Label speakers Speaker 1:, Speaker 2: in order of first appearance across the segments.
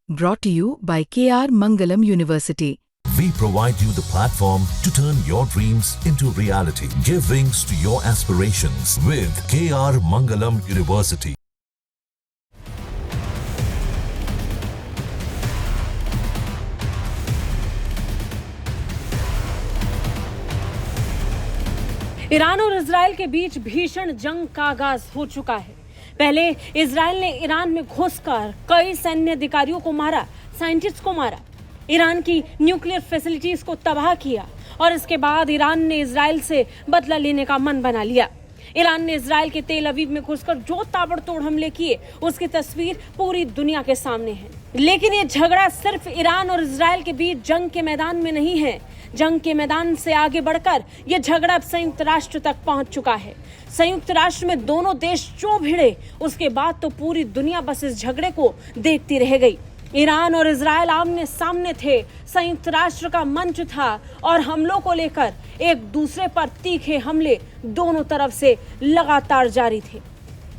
Speaker 1: Brought to you by KR Mangalam University.
Speaker 2: We provide you the platform to turn your dreams into reality. Give wings to your aspirations with KR Mangalam University.
Speaker 3: Iran और Israel के बीच भीषण जंग का आगाज हो चुका है। पहले इजराइल ने ईरान में घुसकर कई सैन्य अधिकारियों को मारा, साइंटिस्ट को मारा, ईरान की न्यूक्लियर फैसिलिटीज को तबाह किया और इसके बाद ईरान ने इजराइल से बदला लेने का मन बना लिया। ईरान ने इजराइल के तेल अवीव में घुसकर जो ताबड़तोड़ हमले किए उसकी तस्वीर पूरी दुनिया के सामने है। लेकिन ये झगड़ा सिर्फ ईरान और इजराइल के बीच जंग के मैदान में नहीं है। जंग के मैदान से आगे बढ़कर यह झगड़ा अब संयुक्त राष्ट्र तक पहुंच चुका है। संयुक्त राष्ट्र में दोनों देश जो भिड़े उसके बाद तो पूरी दुनिया बस इस झगड़े को देखती रह गई। ईरान और इजराइल आमने सामने थे, संयुक्त राष्ट्र का मंच था और हमलों को लेकर एक दूसरे पर तीखे हमले दोनों तरफ से लगातार जारी थे।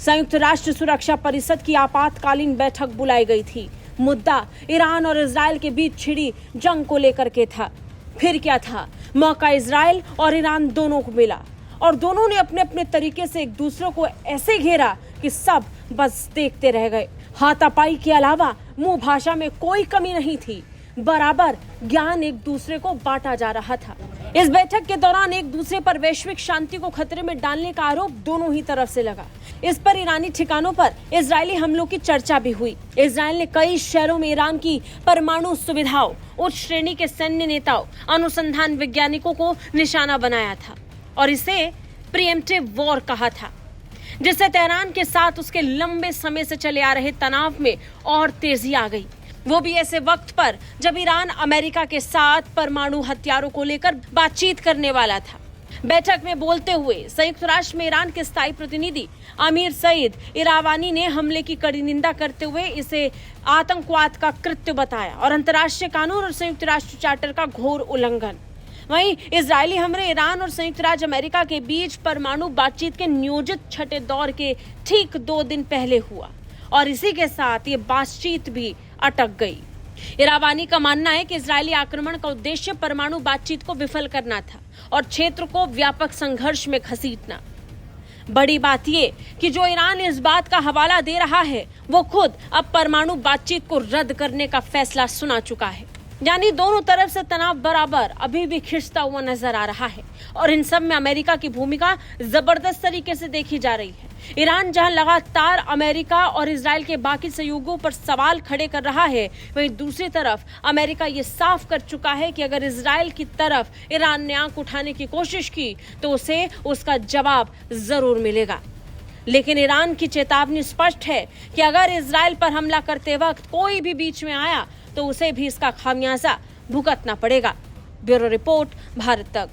Speaker 3: संयुक्त राष्ट्र सुरक्षा परिषद की आपातकालीन बैठक बुलाई गई थी। मुद्दा ईरान और इजराइल के बीच छिड़ी जंग को लेकर के था। फिर क्या था, मौका इजराइल और ईरान दोनों को मिला और दोनों ने अपने अपने तरीके से एक दूसरे को ऐसे घेरा कि सब बस देखते रह गए। हाथापाई के अलावा मुंह भाषा में कोई कमी नहीं थी। बराबर ज्ञान एक दूसरे को बांटा जा रहा था। इस बैठक के दौरान एक दूसरे पर वैश्विक शांति को खतरे में डालने का आरोप दोनों ही तरफ से लगा। इस पर ईरानी ठिकानों पर इजरायली हमलों की चर्चा भी हुई। इजराइल ने कई शहरों में ईरान की परमाणु सुविधाओं, उच्च श्रेणी के सैन्य नेताओं, अनुसंधान वैज्ञानिकों को निशाना बनाया था और इसे प्रीएम्प्टिव वॉर कहा था, जिससे तेहरान के साथ उसके लंबे समय से चले आ रहे तनाव में और तेजी आ गई। वो भी ऐसे वक्त पर जब ईरान अमेरिका के साथ परमाणु हथियारों को लेकर बातचीत करने वाला था। बैठक में बोलते हुए संयुक्त राष्ट्र में ईरान के स्थायी प्रतिनिधि आमिर सईद इरावानी ने हमले की कड़ी निंदा करते हुए इसे आतंकवाद का कृत्य बताया और अंतर्राष्ट्रीय कानून और संयुक्त राष्ट्र चार्टर का घोर उल्लंघन। वहीं इजरायली हमले ईरान और संयुक्त राज्य अमेरिका के बीच परमाणु बातचीत के नियोजित छठे दौर के ठीक 2 दिन पहले हुआ और इसी के साथ ये बातचीत भी अटक गई। इरावानी का मानना है कि इजरायली आक्रमण का उद्देश्य परमाणु बातचीत को विफल करना था और क्षेत्र को व्यापक संघर्ष में घसीटना। बड़ी बात ये कि जो ईरान इस बात का हवाला दे रहा है वो खुद अब परमाणु बातचीत को रद्द करने का फैसला सुना चुका है। यानी दोनों तरफ से तनाव बराबर अभी भी खिंचता हुआ नजर आ रहा है और इन सब में अमेरिका की भूमिका जबरदस्त तरीके से देखी जा रही है। ईरान जहां लगातार अमेरिका और इजराइल के बाकी सहयोगियों पर सवाल खड़े कर रहा है, वहीं दूसरी तरफ अमेरिका ये साफ कर चुका है कि अगर इजराइल की तरफ ईरान ने आंख उठाने की कोशिश की तो उसे उसका जवाब जरूर मिलेगा। लेकिन ईरान की चेतावनी स्पष्ट है कि अगर इजराइल पर हमला करते वक्त कोई भी बीच में आया तो उसे भी इसका खामियाजा भुगतना पड़ेगा। ब्यूरो रिपोर्ट, भारत तक।